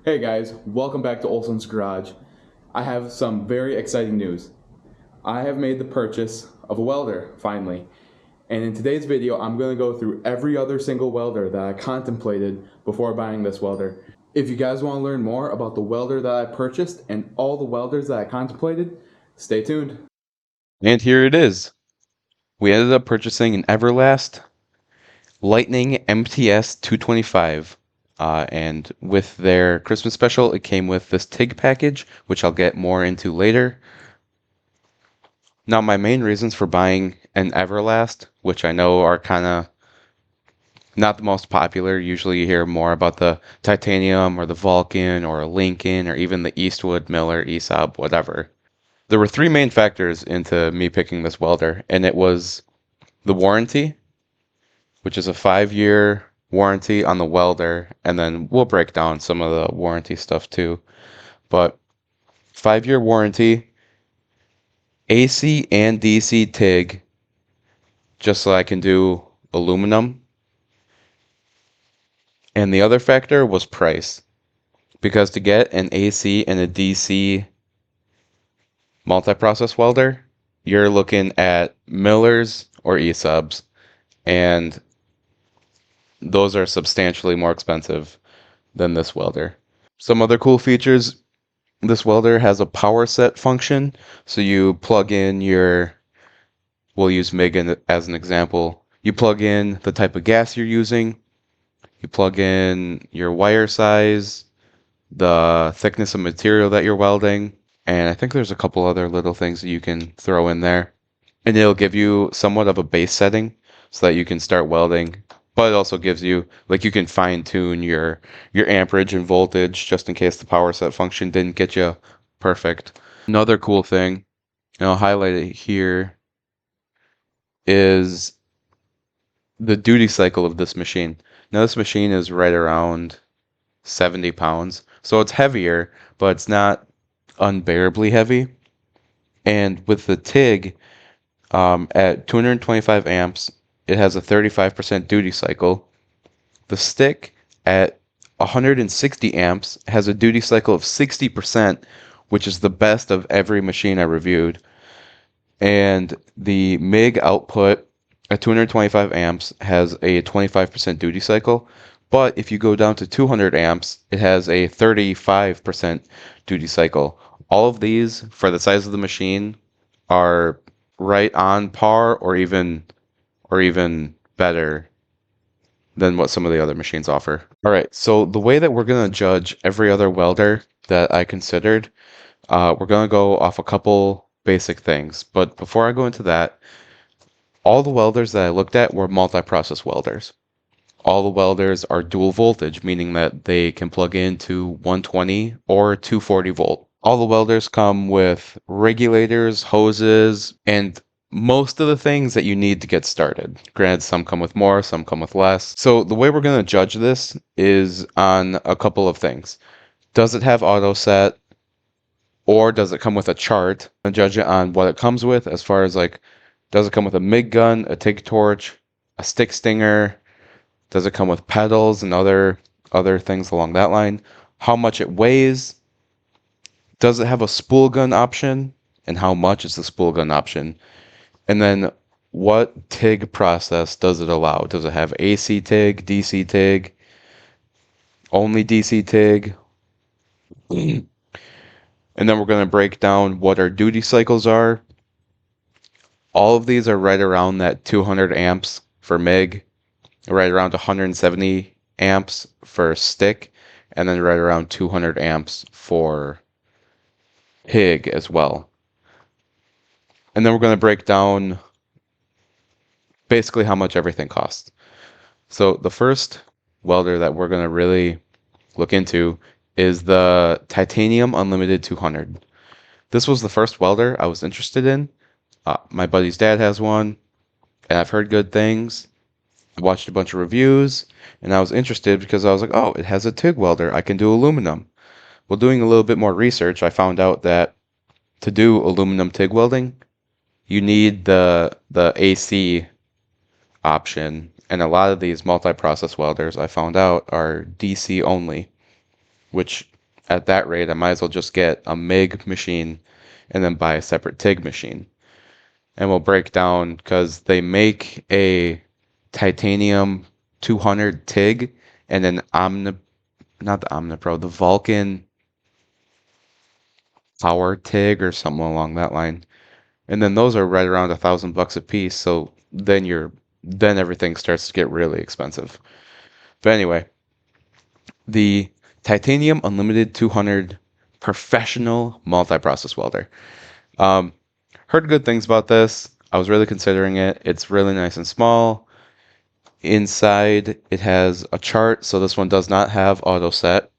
Hey guys, welcome back to Olson's Garage. I have some very exciting news. I have made the purchase of a welder, finally. And in today's video, I'm going to go through every other single welder that I contemplated before buying this welder. If you guys want to learn more about the welder that I purchased and all the welders that I contemplated, stay tuned. And here it is. We ended up purchasing an Everlast Lightning MTS 225. And with their Christmas special, it came with this TIG package, which I'll get more into later. Now, my main reasons for buying an Everlast, which I know are kind of not the most popular. Usually you hear more about the Titanium or the Vulcan or a Lincoln or even the Eastwood, Miller, ESAB, whatever. There were three main factors into me picking this welder, and it was the warranty, which is a 5-year warranty on the welder, and then we'll break down some of the warranty stuff too. But 5-year warranty, AC and DC TIG, just so I can do aluminum. And the other factor was price, because to get an AC and a DC multi-process welder, you're looking at Millers or ESUBs, and those are substantially more expensive than this welder. Some other cool features: this welder has a power set function. So you plug in we'll use MIG as an example. You plug in the type of gas you're using, you plug in your wire size, the thickness of material that you're welding, and I think there's a couple other little things that you can throw in there. And it'll give you somewhat of a base setting so that you can start welding. But it also gives you, like, you can fine tune your amperage and voltage just in case the power set function didn't get you perfect. Another cool thing, and I'll highlight it here, is the duty cycle of this machine. Now this machine is right around 70 pounds, so it's heavier, but it's not unbearably heavy. And with the TIG, at 225 amps, it has a 35% duty cycle. The stick at 160 amps has a duty cycle of 60%, which is the best of every machine I reviewed. And the MIG output at 225 amps has a 25% duty cycle. But if you go down to 200 amps, it has a 35% duty cycle. All of these, for the size of the machine, are right on par or even better than what some of the other machines offer. All right, so the way that we're going to judge every other welder that I considered, we're going to go off a couple basic things. But before I go into that, all the welders that I looked at were multi-process welders. All the welders are dual voltage, meaning that they can plug into 120 or 240 volt. All the welders come with regulators, hoses, and most of the things that you need to get started. Granted, some come with more, some come with less. So the way we're going to judge this is on a couple of things. Does it have auto set, or does it come with a chart? And judge it on what it comes with, as far as, like, does it come with a MIG gun, a TIG torch, a stick stinger? Does it come with pedals and other things along that line? How much it weighs? Does it have a spool gun option? And how much is the spool gun option? And then what TIG process does it allow? Does it have AC TIG, DC TIG, only DC TIG? And then we're going to break down what our duty cycles are. All of these are right around that 200 amps for MIG, right around 170 amps for stick, and then right around 200 amps for TIG as well. And then we're going to break down basically how much everything costs. So the first welder that we're going to really look into is the Titanium Unlimited 200. This was the first welder I was interested in. My buddy's dad has one, and I've heard good things. I watched a bunch of reviews, and I was interested because I was like, oh, it has a TIG welder. I can do aluminum. Well, doing a little bit more research, I found out that to do aluminum TIG welding, you need the AC option, and a lot of these multi-process welders I found out are DC only. which at that rate, I might as well just get a MIG machine and then buy a separate TIG machine. And we'll break down because they make a titanium 200 TIG and an not the OmniPro, the Vulcan Power TIG or something along that line. And then those are right around $1,000 a piece. So then everything starts to get really expensive. But anyway, the Titanium Unlimited 200 professional multi-process welder. Heard good things about this. I was really considering it. It's really nice and small. Inside, it has a chart, so this one does not have auto set.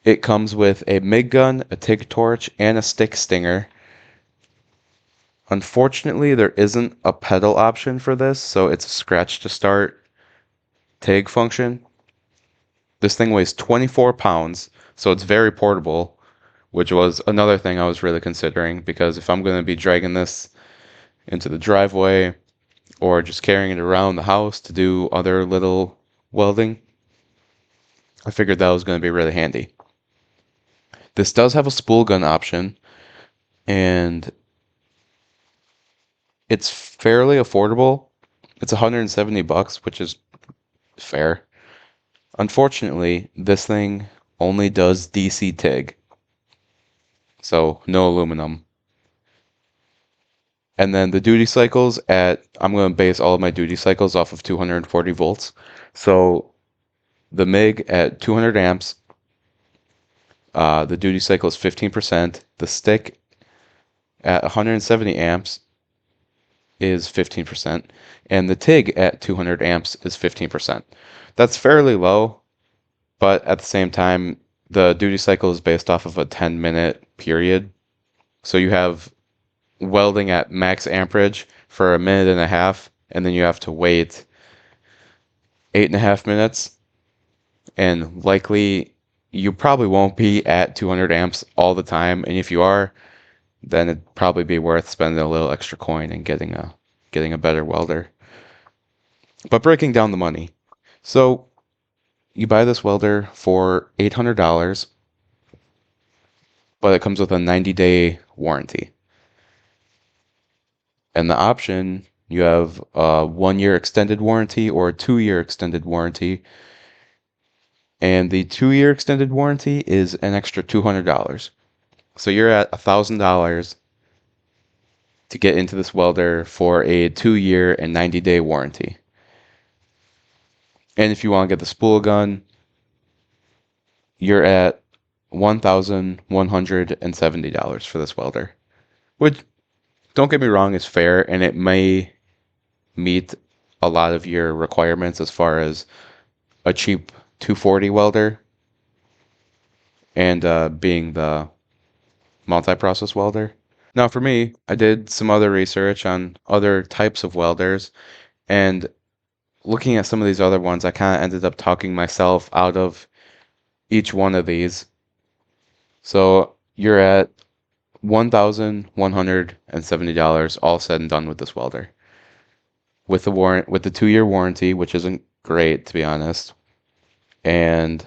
It comes with a MIG gun, a TIG torch, and a stick stinger. Unfortunately, there isn't a pedal option for this, so it's a scratch to start TIG function. This thing weighs 24 pounds, so it's very portable, which was another thing I was really considering, because if I'm going to be dragging this into the driveway or just carrying it around the house to do other little welding, I figured that was going to be really handy. This does have a spool gun option, and it's fairly affordable. It's $170, which is fair. Unfortunately, this thing only does DC TIG, so no aluminum. And then the duty cycles I'm going to base all of my duty cycles off of 240 volts. So the MIG at 200 amps, the duty cycle is 15%. The stick at 170 amps is 15%. And the TIG at 200 amps is 15%. That's fairly low, but at the same time, the duty cycle is based off of a 10-minute period. So you have welding at max amperage for 1.5 minutes, and then you have to wait 8.5 minutes. And likely, you probably won't be at 200 amps all the time. And if you are, then it'd probably be worth spending a little extra coin and getting a better welder. But breaking down the money. So you buy this welder for $800, but it comes with a 90-day warranty. And the option, you have a 1-year extended warranty or a 2-year extended warranty. And the 2-year extended warranty is an extra $200. So you're at $1,000 to get into this welder for a 2-year and 90-day warranty. And if you want to get the spool gun, you're at $1,170 for this welder, which, don't get me wrong, is fair, and it may meet a lot of your requirements as far as a cheap 240 welder and being the multi-process welder. Now for me, I did some other research on other types of welders, and looking at some of these other ones, I kind of ended up talking myself out of each one of these. So you're at $1,170 all said and done with this welder. With the 2-year warranty, which isn't great to be honest, and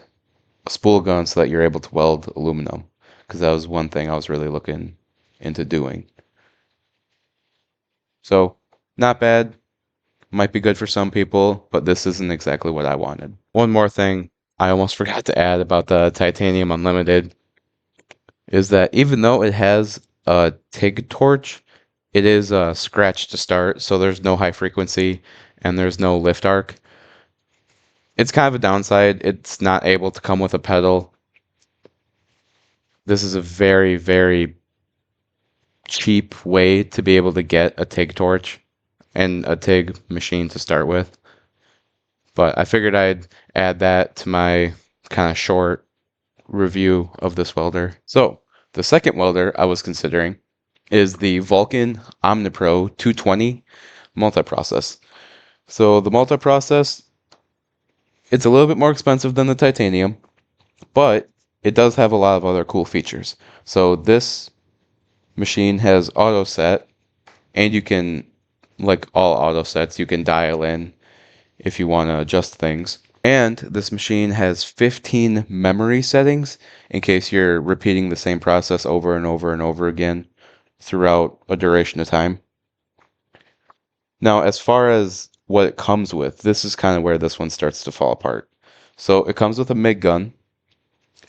a spool gun so that you're able to weld aluminum, because that was one thing I was really looking into doing. So not bad. Might be good for some people, but this isn't exactly what I wanted. One more thing I almost forgot to add about the Titanium Unlimited is that even though it has a TIG torch, it is a scratch to start, so there's no high frequency and there's no lift arc. It's kind of a downside. It's not able to come with a pedal. This is a very, very cheap way to be able to get a TIG torch and a TIG machine to start with. But I figured I'd add that to my kind of short review of this welder. So the second welder I was considering is the Vulcan OmniPro 220 multi-process. So the multi-process, it's a little bit more expensive than the titanium, but it does have a lot of other cool features. So this machine has auto set, and you can, like all auto sets, you can dial in if you want to adjust things. And this machine has 15 memory settings in case you're repeating the same process over and over and over again throughout a duration of time. Now, as far as what it comes with, this is kind of where this one starts to fall apart. So it comes with a MIG gun,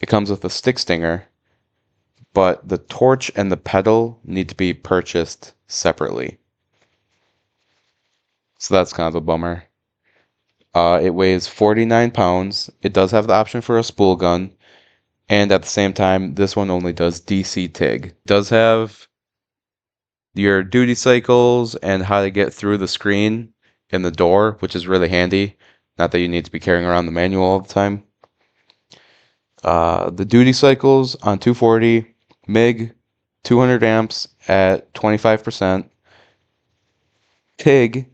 it comes with a stick stinger, but the torch and the pedal need to be purchased separately. So that's kind of a bummer. It weighs 49 pounds. It does have the option for a spool gun. And at the same time, this one only does DC TIG. It does have your duty cycles and how to get through the screen in the door, which is really handy. Not that you need to be carrying around the manual all the time. The duty cycles on 240, MIG, 200 amps at 25%, TIG,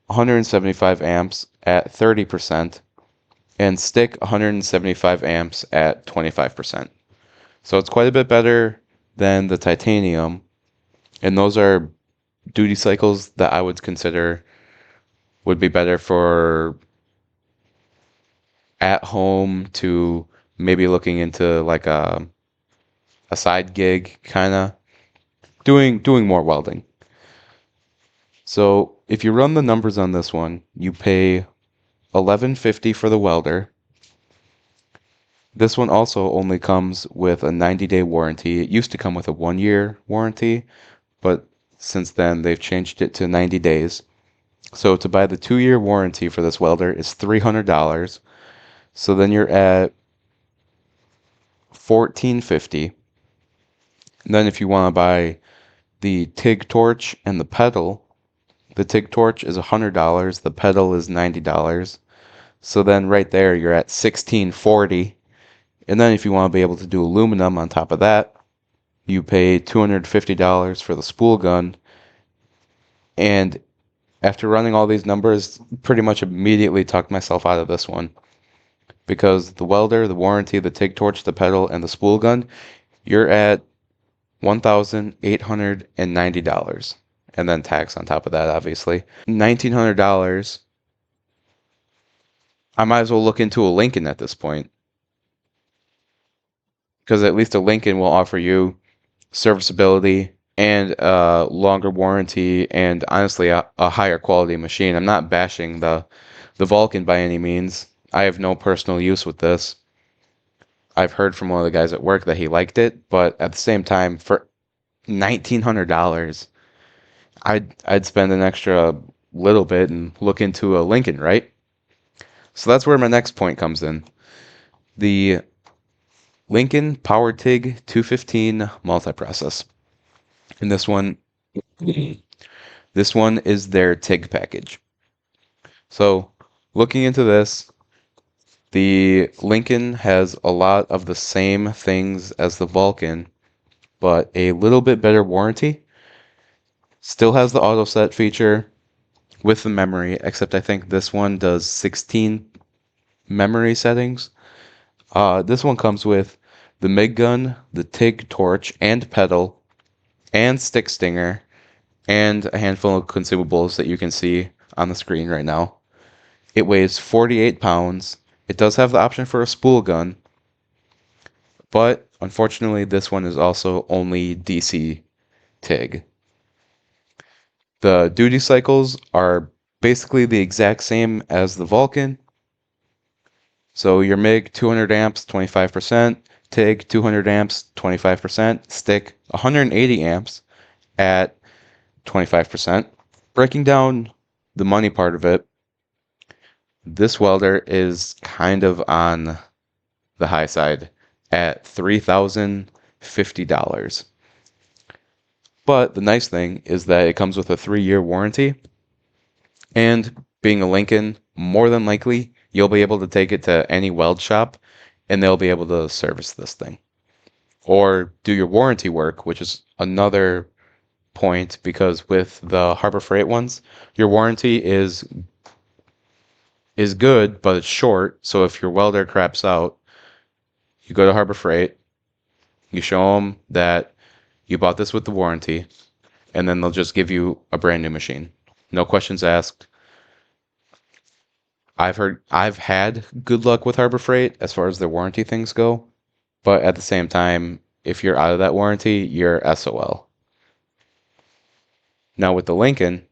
175 amps at 30%, and stick 175 amps at 25%. So it's quite a bit better than the titanium, and those are duty cycles that I would consider would be better for at home to maybe looking into like a side gig kind of doing more welding. So if you run the numbers on this one, you pay $11.50 for the welder. This one also only comes with a 90-day warranty. It used to come with a 1-year warranty, but since then they've changed it to 90 days. So to buy the 2-year warranty for this welder is $300. So then you're at $14.50. And then if you want to buy the TIG torch and the pedal, the TIG torch is $100, the pedal is $90. So then right there you're at $16.40. And then if you want to be able to do aluminum on top of that, you pay $250 for the spool gun. And after running all these numbers, pretty much immediately talked myself out of this one. Because the welder, the warranty, the TIG torch, the pedal, and the spool gun, you're at $1,890. And then tax on top of that, obviously. $1,900. I might as well look into a Lincoln at this point. Because at least a Lincoln will offer you serviceability and a longer warranty and honestly a higher quality machine. I'm not bashing the Vulcan by any means. I have no personal use with this. I've heard from one of the guys at work that he liked it, but at the same time, for $1,900, I'd spend an extra little bit and look into a Lincoln, right? So that's where my next point comes in. The Lincoln PowerTig 215 multi-process. And this one is their TIG package. So looking into this, the Lincoln has a lot of the same things as the Vulcan, but a little bit better warranty. Still has the auto set feature with the memory, except I think this one does 16 memory settings. This one comes with the MIG gun, the TIG torch and pedal, and stick stinger, and a handful of consumables that you can see on the screen right now. It weighs 48 pounds. It does have the option for a spool gun, but unfortunately this one is also only DC TIG. The duty cycles are basically the exact same as the Vulcan. So your MIG 200 amps, 25%, TIG 200 amps, 25%, stick 180 amps at 25%. Breaking down the money part of it, this welder is kind of on the high side at $3,050. But the nice thing is that it comes with a 3-year warranty, and being a Lincoln, more than likely you'll be able to take it to any weld shop and they'll be able to service this thing or do your warranty work, which is another point, because with the Harbor Freight ones, your warranty is good, but it's short. So if your welder craps out, you go to Harbor Freight, you show them that you bought this with the warranty, and then they'll just give you a brand new machine. No questions asked. I've had good luck with Harbor Freight as far as their warranty things go, but at the same time, if you're out of that warranty, you're SOL. Now with the Lincoln,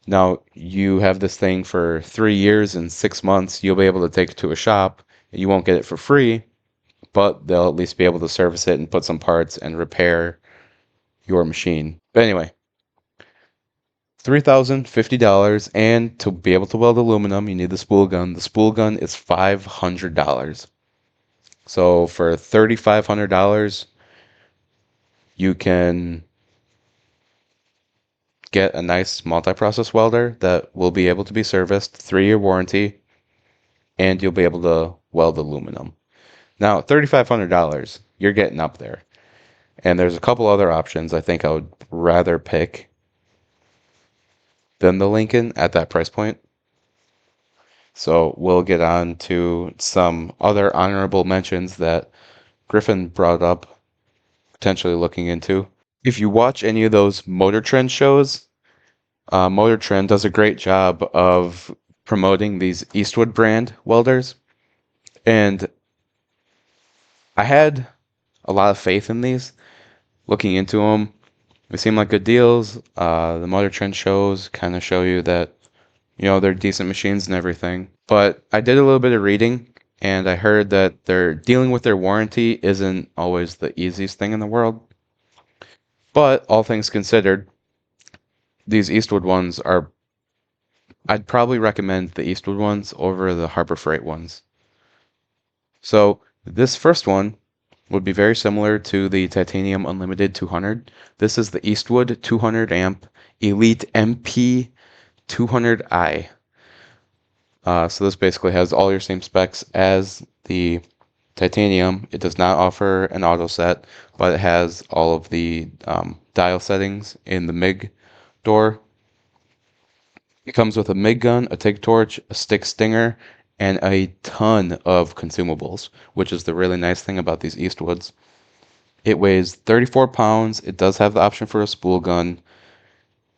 now you have this thing for 3 years and 6 months. You'll be able to take it to a shop. You won't get it for free, but they'll at least be able to service it and put some parts and repair your machine. But anyway, $3,050, and to be able to weld aluminum, you need the spool gun. The spool gun is $500. So for $3,500, you can get a nice multi-process welder that will be able to be serviced, 3-year warranty, and you'll be able to weld aluminum. Now, $3,500, you're getting up there. And there's a couple other options I think I would rather pick than the Lincoln at that price point. So we'll get on to some other honorable mentions that Griffin brought up, potentially looking into. If you watch any of those Motor Trend shows, Motor Trend does a great job of promoting these Eastwood brand welders. And I had a lot of faith in these. Looking into them, they seem like good deals. The Motor Trend shows kind of show you that, they're decent machines and everything. But I did a little bit of reading, and I heard that they're dealing with their warranty isn't always the easiest thing in the world. But all things considered, these Eastwood ones I'd probably recommend the Eastwood ones over the Harbor Freight ones. So this first one would be very similar to the Titanium Unlimited 200. This is the Eastwood 200 amp Elite MP 200i. So this basically has all your same specs as the Titanium. It does not offer an auto set, but it has all of the dial settings in the MIG door. It comes with a MIG gun, a TIG torch, a stick stinger, and a ton of consumables, which is the really nice thing about these Eastwoods. It weighs 34 pounds. It does have the option for a spool gun.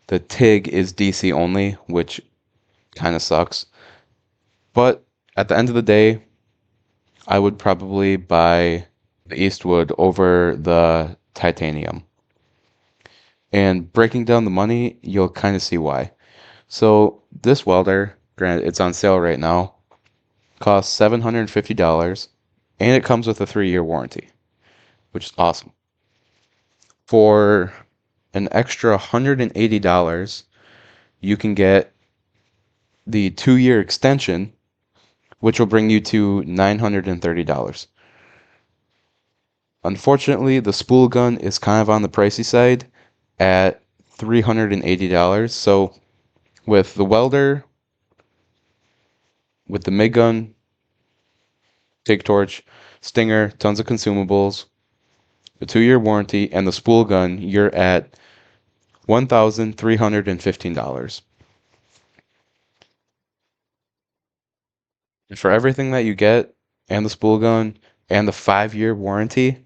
The TIG is DC only, which kind of sucks. But at the end of the day, I would probably buy the Eastwood over the Titanium. And breaking down the money, you'll kind of see why. So this welder, granted, it's on sale right now, costs $750, and it comes with a 3-year warranty, which is awesome. For an extra $180, you can get the 2-year extension, which will bring you to $930. Unfortunately, the spool gun is kind of on the pricey side at $380. So with the welder, with the MIG gun, TIG torch, stinger, tons of consumables, the 2-year warranty, and the spool gun, you're at $1,315. And for everything that you get, and the spool gun, and the 5-year warranty,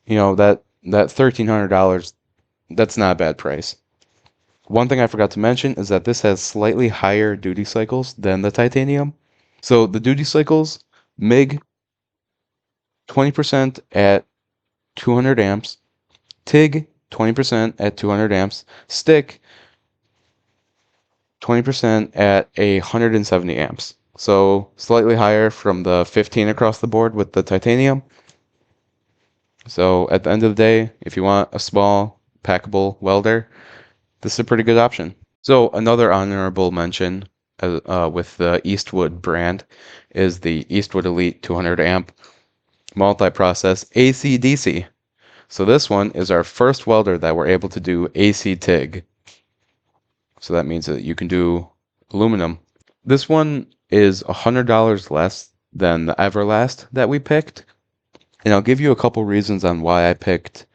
that $1,300, that's not a bad price. One thing I forgot to mention is that this has slightly higher duty cycles than the Titanium. So the duty cycles, MIG, 20% at 200 amps, TIG, 20% at 200 amps, stick, 20% at 170 amps. So slightly higher from the 15 across the board with the Titanium. So at the end of the day, if you want a small, packable welder, this is a pretty good option. So another honorable mention with the Eastwood brand is the Eastwood Elite 200 amp multi-process AC/DC. So this one is our first welder that we're able to do AC TIG. So that means that you can do aluminum. This one is $100 less than the Everlast that we picked. And I'll give you a couple reasons on why I picked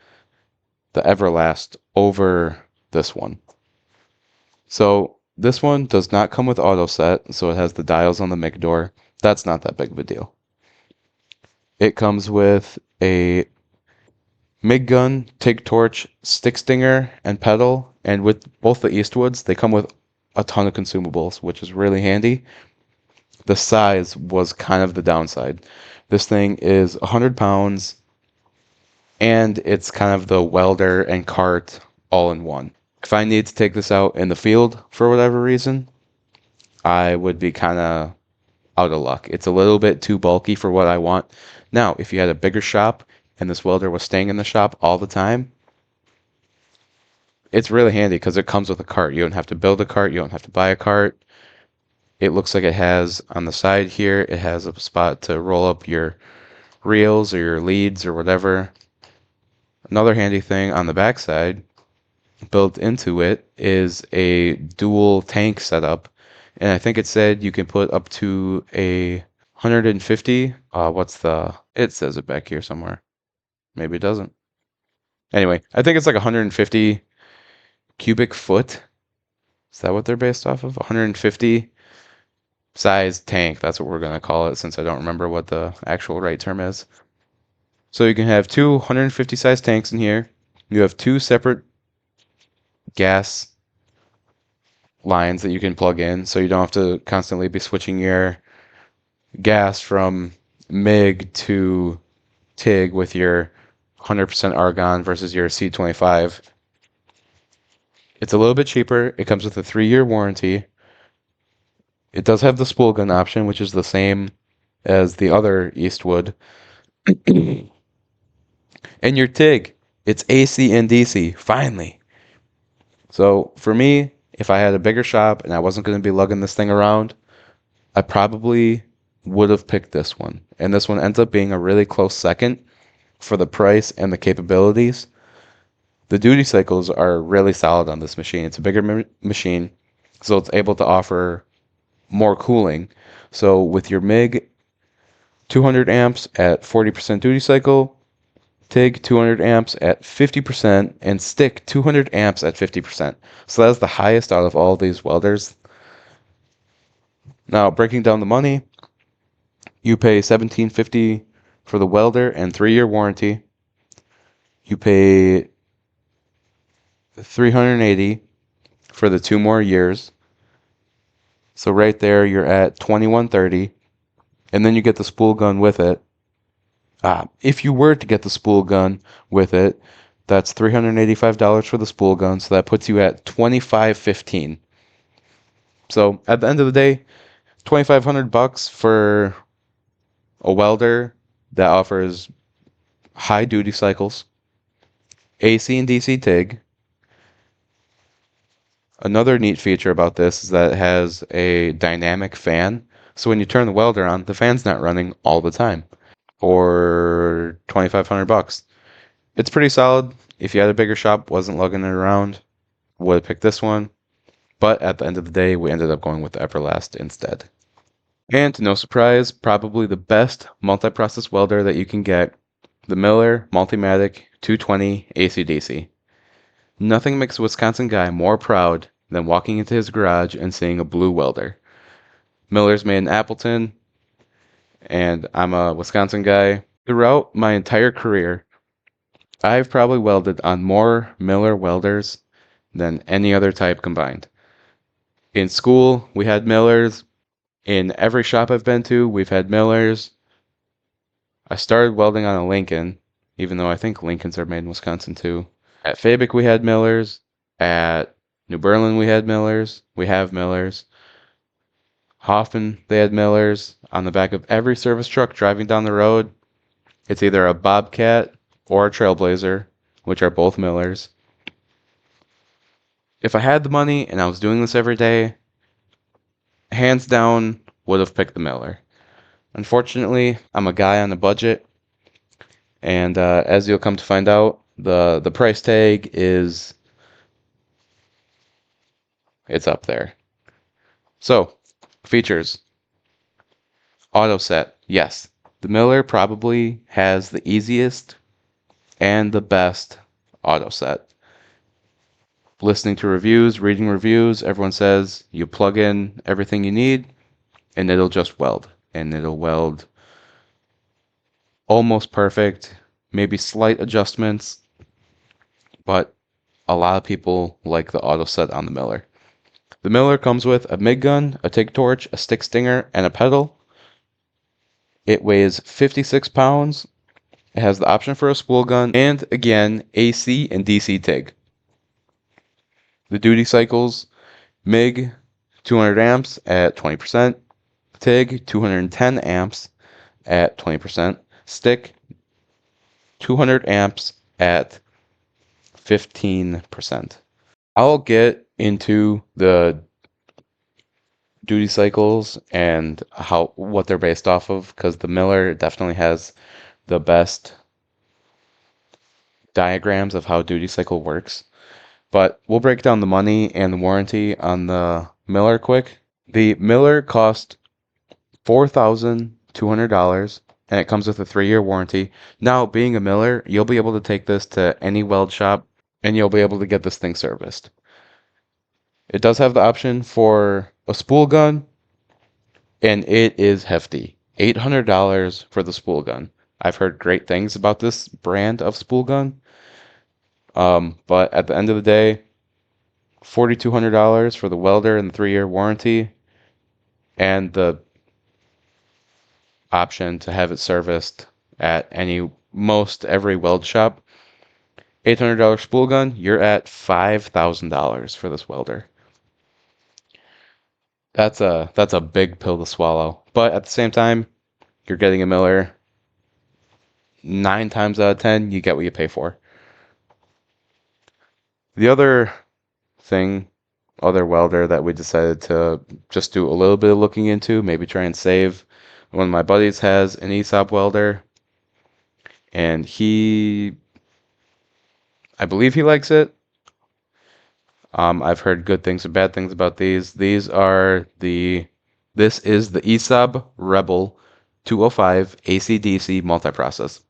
the Everlast over this one. So this one does not come with auto set, so it has the dials on the MIG door. That's not that big of a deal. It comes with a MIG gun, TIG torch, stick stinger, and pedal. And with both the Eastwoods, they come with a ton of consumables, which is really handy. The size was kind of the downside. This thing is 100 pounds, and it's kind of the welder and cart all in one. If I need to take this out in the field for whatever reason, I would be kind of out of luck. It's a little bit too bulky for what I want. Now, if you had a bigger shop and this welder was staying in the shop all the time, it's really handy because it comes with a cart. You don't have to build a cart. You don't have to buy a cart. It looks like it has on the side here, it has a spot to roll up your reels or your leads or whatever. Another handy thing on the back side, built into it, is a dual tank setup. And I think it said you can put up to a 150. It says it back here somewhere. Maybe it doesn't. Anyway, I think it's like 150 cubic foot. Is that what they're based off of? 150 size tank. That's what we're going to call it since I don't remember what the actual right term is. So you can have two 150 size tanks in here. You have two separate gas lines that you can plug in, so you don't have to constantly be switching your gas from MIG to TIG with your 100% argon versus your C25. It's a little bit cheaper. It comes with a 3-year warranty. It does have the spool gun option, which is the same as the other Eastwood. And your TIG, it's AC and DC, finally. So for me, if I had a bigger shop and I wasn't going to be lugging this thing around, I probably would have picked this one. And this one ends up being a really close second for the price and the capabilities. The duty cycles are really solid on this machine. It's a bigger machine, so it's able to offer more cooling. So with your MIG, 200 amps at 40% duty cycle, TIG 200 amps at 50%, and stick 200 amps at 50%. So that's the highest out of all these welders. Now, breaking down the money, you pay $17.50 for the welder and 3-year warranty. You pay $380 for the 2 more years. So right there, you're at $21.30, and then you get the spool gun with it. If you were to get the spool gun with it, that's $385 for the spool gun, so that puts you at $25.15. So at the end of the day, $2,500 for a welder that offers high duty cycles, AC and DC TIG. Another neat feature about this is that it has a dynamic fan. So when you turn the welder on, the fan's not running all the time. For $2,500. It's pretty solid. If you had a bigger shop, wasn't lugging it around, would have picked this one. But at the end of the day, we ended up going with the Everlast instead. And to no surprise, probably the best multi-process welder that you can get, the Miller Multimatic 220 AC/DC. Nothing makes a Wisconsin guy more proud than walking into his garage and seeing a blue welder. Miller's made in Appleton, and I'm a Wisconsin guy. Throughout my entire career, I've probably welded on more Miller welders than any other type combined. In school, we had Millers. In every shop I've been to, we've had Millers. I started welding on a Lincoln, even though I think Lincolns are made in Wisconsin too. At Fabic, we had Millers. At New Berlin, we had Millers. We have Millers. Hoffman, they had Millers. On the back of every service truck driving down the road, it's either a Bobcat or a Trailblazer, which are both Millers. If I had the money and I was doing this every day, hands down, would have picked the Miller. Unfortunately, I'm a guy on a budget, and as you'll come to find out, the price tag is it's up there. So, features. Auto set. Yes, the Miller probably has the easiest and the best auto set. Listening to reviews, reading reviews, everyone says you plug in everything you need and it'll just weld. And it'll weld almost perfect, maybe slight adjustments, but a lot of people like the auto set on the Miller. The Miller comes with a MIG gun, a TIG torch, a stick stinger, and a pedal. It weighs 56 pounds. It has the option for a spool gun and, again, AC and DC TIG. The duty cycles: MIG 200 amps at 20%, TIG 210 amps at 20%, stick 200 amps at 15%. I'll get into the duty cycles and what they're based off of, because the Miller definitely has the best diagrams of how duty cycle works. But we'll break down the money and the warranty on the Miller quick. The Miller cost $4,200 and it comes with a 3-year warranty. Now, being a Miller, you'll be able to take this to any weld shop and you'll be able to get this thing serviced. It does have the option for a spool gun, and it is hefty. $800 for the spool gun. I've heard great things about this brand of spool gun. But at the end of the day, $4,200 for the welder and the 3-year warranty, and the option to have it serviced at most every weld shop. $800 spool gun, you're at $5,000 for this welder. That's a big pill to swallow. But at the same time, you're getting a Miller. 9 times out of 10, you get what you pay for. The other welder that we decided to just do a little bit of looking into, maybe try and save. One of my buddies has an ESAB welder, and I believe he likes it. I've heard good things and bad things about these. This is the ESAB Rebel 205 AC/DC multiprocess.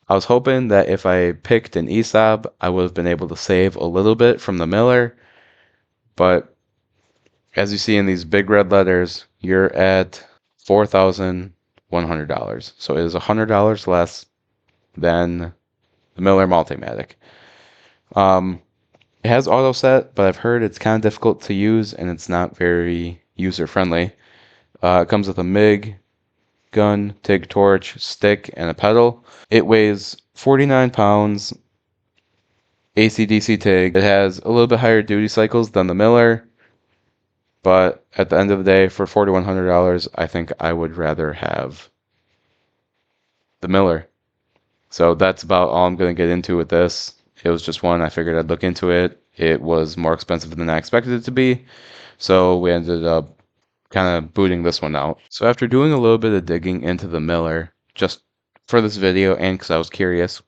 I was hoping that if I picked an ESAB, I would have been able to save a little bit from the Miller, but as you see in these big red letters, you're at $4,100. So it is $100 less than the Miller Multimatic. It has auto set, but I've heard it's kind of difficult to use and it's not very user friendly. It comes with a MIG gun, TIG torch, stick, and a pedal. It weighs 49 pounds. AC/DC TIG. It has a little bit higher duty cycles than the Miller, but at the end of the day, for $4,100, I think I would rather have the Miller. So that's about all I'm going to get into with this. It was just one. I figured I'd look into it. It was more expensive than I expected it to be, so we ended up kind of booting this one out. So after doing a little bit of digging into the Miller, just for this video and because I was curious,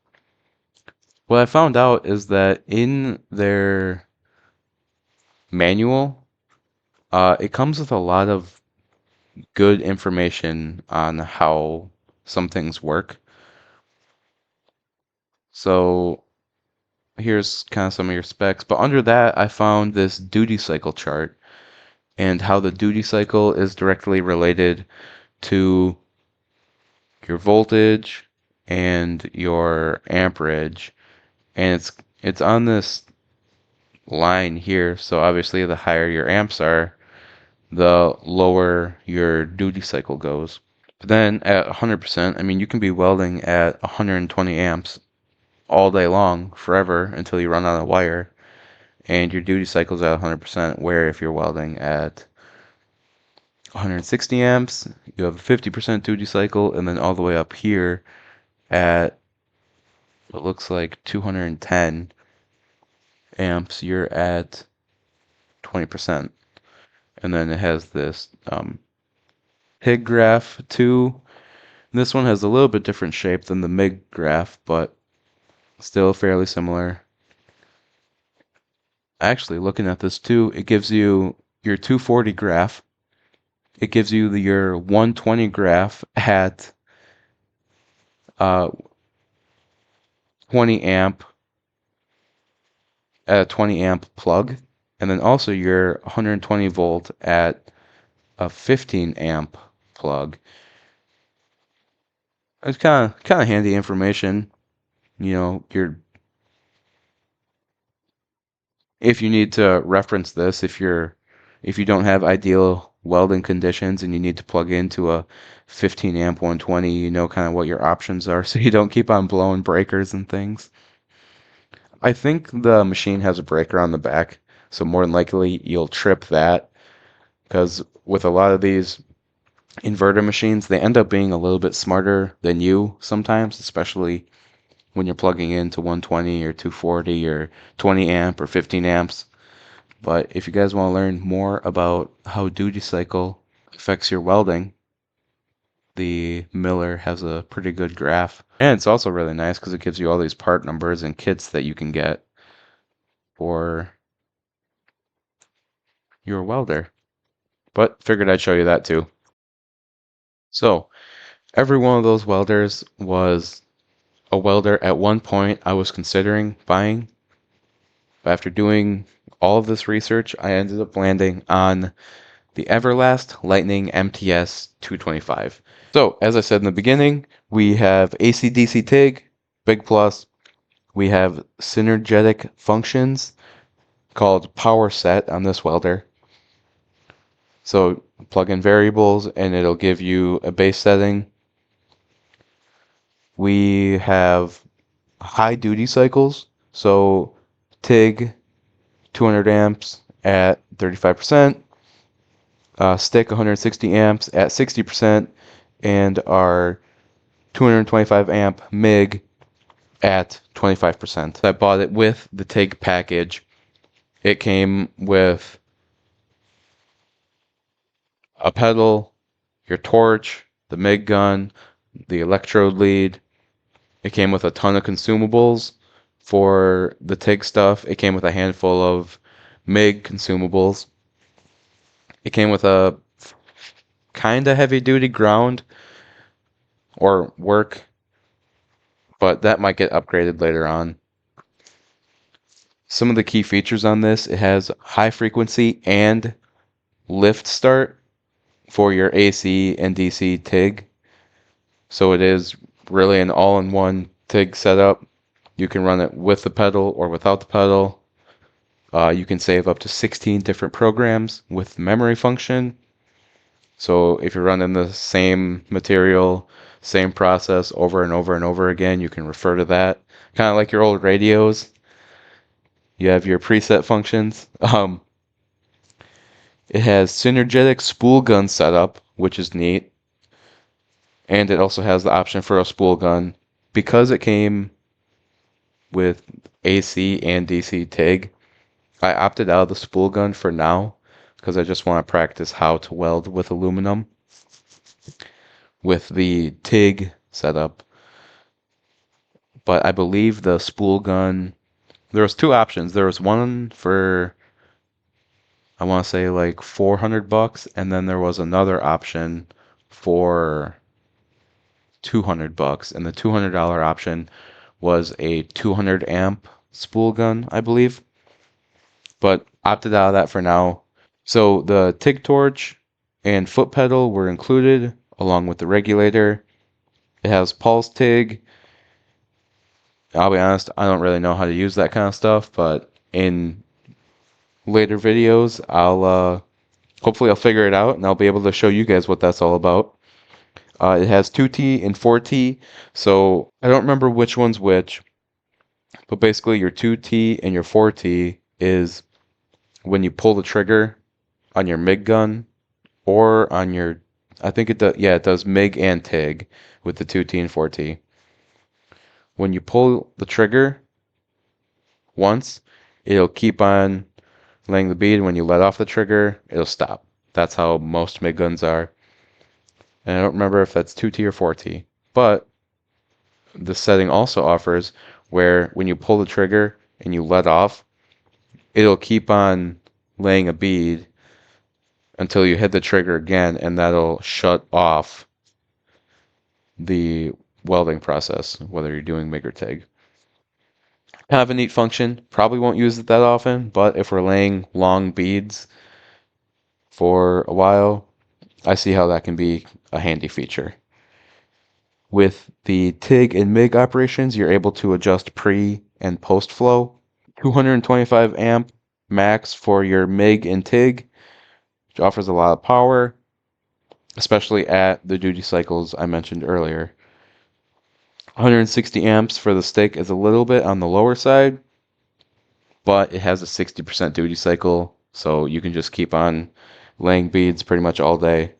what I found out is that in their manual, it comes with a lot of good information on how some things work. So here's kind of some of your specs, but under that I found this duty cycle chart and how the duty cycle is directly related to your voltage and your amperage, and it's on this line here. So obviously the higher your amps are, the lower your duty cycle goes. But then at 100%, I mean, you can be welding at 120 amps all day long, forever, until you run out of wire, and your duty cycle's at 100%, where if you're welding at 160 amps, you have a 50% duty cycle, and then all the way up here at what looks like 210 amps, you're at 20%. And then it has this HIG graph too. This one has a little bit different shape than the MIG graph, but still fairly similar. Actually, looking at this too, it gives you your 240 graph. It gives you your 120 graph at 20 amp at a 20 amp plug, and then also your 120 volt at a 15 amp plug. It's kind of handy information. You know, If you need to reference this, if you don't have ideal welding conditions and you need to plug into a 15 amp 120, you know kind of what your options are so you don't keep on blowing breakers and things. I think the machine has a breaker on the back, so more than likely you'll trip that, because with a lot of these inverter machines, they end up being a little bit smarter than you sometimes, especially when you're plugging into 120 or 240 or 20 amp or 15 amps. But if you guys want to learn more about how duty cycle affects your welding, the Miller has a pretty good graph. And it's also really nice because it gives you all these part numbers and kits that you can get for your welder. But figured I'd show you that too. So every one of those welders was a welder at one point I was considering buying. But after doing all of this research, I ended up landing on the Everlast Lightning MTS 225. So, as I said in the beginning, we have AC/DC TIG, big plus. We have synergetic functions called power set on this welder. So, plug in variables and it'll give you a base setting. We have high duty cycles. So, TIG 200 amps at 35%, stick 160 amps at 60%, and our 225 amp MIG at 25%. I bought it with the TIG package. It came with a pedal, your torch, the MIG gun, the electrode lead. It came with a ton of consumables for the TIG stuff. It came with a handful of MIG consumables. It came with a kind of heavy duty ground or work, but that might get upgraded later on. Some of the key features on this, it has high frequency and lift start for your AC and DC TIG. So it is really an all-in-one TIG setup. You can run it with the pedal or without the pedal. You can save up to 16 different programs with memory function. So if you're running the same material, same process over and over and over again, you can refer to that. Kind of like your old radios. You have your preset functions. It has synergetic spool gun setup, which is neat. And it also has the option for a spool gun. Because it came with AC and DC TIG, I opted out of the spool gun for now because I just want to practice how to weld with aluminum with the TIG setup. But I believe the spool gun, there was two options. There was one for, I want to say like $400, and then there was another option for $200, and the $200 option was a 200 amp spool gun, I believe. But opted out of that for now. So the TIG torch and foot pedal were included along with the regulator. It has pulse TIG. I'll be honest, I don't really know how to use that kind of stuff, but in later videos, hopefully I'll figure it out and I'll be able to show you guys what that's all about. It has 2T and 4T, so I don't remember which one's which, but basically your 2T and your 4T is when you pull the trigger on your MIG gun or on your, I think it does, yeah, it does MIG and TIG with the 2T and 4T. When you pull the trigger once, it'll keep on laying the bead. When you let off the trigger, it'll stop. That's how most MIG guns are. And I don't remember if that's 2T or 4T. But the setting also offers where when you pull the trigger and you let off, it'll keep on laying a bead until you hit the trigger again, and that'll shut off the welding process, whether you're doing MIG or TIG. Kind of a neat function. Probably won't use it that often, but if we're laying long beads for a while, I see how that can be a handy feature. With the TIG and MIG operations, you're able to adjust pre and post flow. 225 amp max for your MIG and TIG, which offers a lot of power, especially at the duty cycles I mentioned earlier. 160 amps for the stick is a little bit on the lower side, but it has a 60% duty cycle, so you can just keep on laying beads pretty much all day.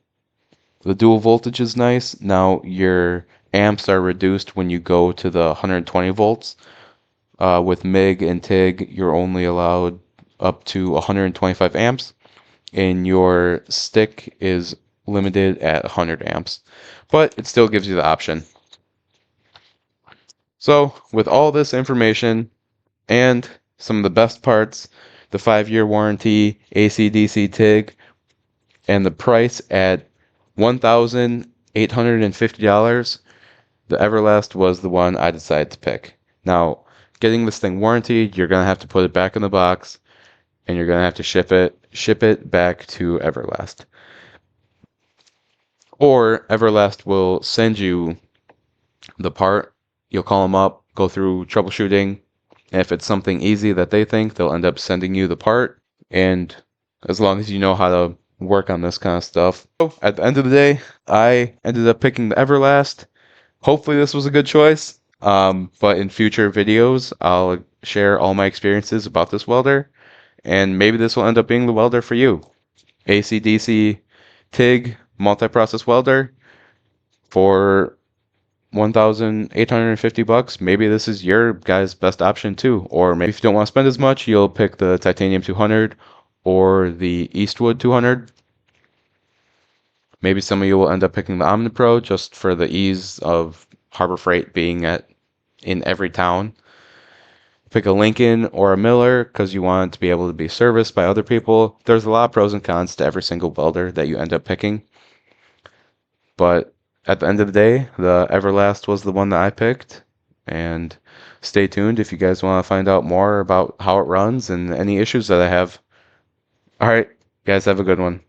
The dual voltage is nice. Now your amps are reduced when you go to the 120 volts. With MIG and TIG, you're only allowed up to 125 amps, and your stick is limited at 100 amps, but it still gives you the option. So with all this information and some of the best parts, the 5-year warranty, AC/DC TIG, and the price at $1,850, the Everlast was the one I decided to pick. Now, getting this thing warranted, you're gonna have to put it back in the box, and you're gonna have to ship it back to Everlast. Or Everlast will send you the part. You'll call them up, go through troubleshooting. And if it's something easy that they think, they'll end up sending you the part. And as long as you know how to work on this kind of stuff. So at the end of the day, I ended up picking the Everlast. Hopefully this was a good choice. But in future videos, I'll share all my experiences about this welder. And maybe this will end up being the welder for you. AC/DC TIG multi-process welder for $1,850. Maybe this is your guy's best option too. Or maybe if you don't want to spend as much, you'll pick the Titanium 200 or the Eastwood 200. Maybe some of you will end up picking the OmniPro just for the ease of Harbor Freight being in every town. Pick a Lincoln or a Miller because you want it to be able to be serviced by other people. There's a lot of pros and cons to every single welder that you end up picking. But at the end of the day, the Everlast was the one that I picked. And stay tuned if you guys want to find out more about how it runs and any issues that I have. All right, guys, have a good one.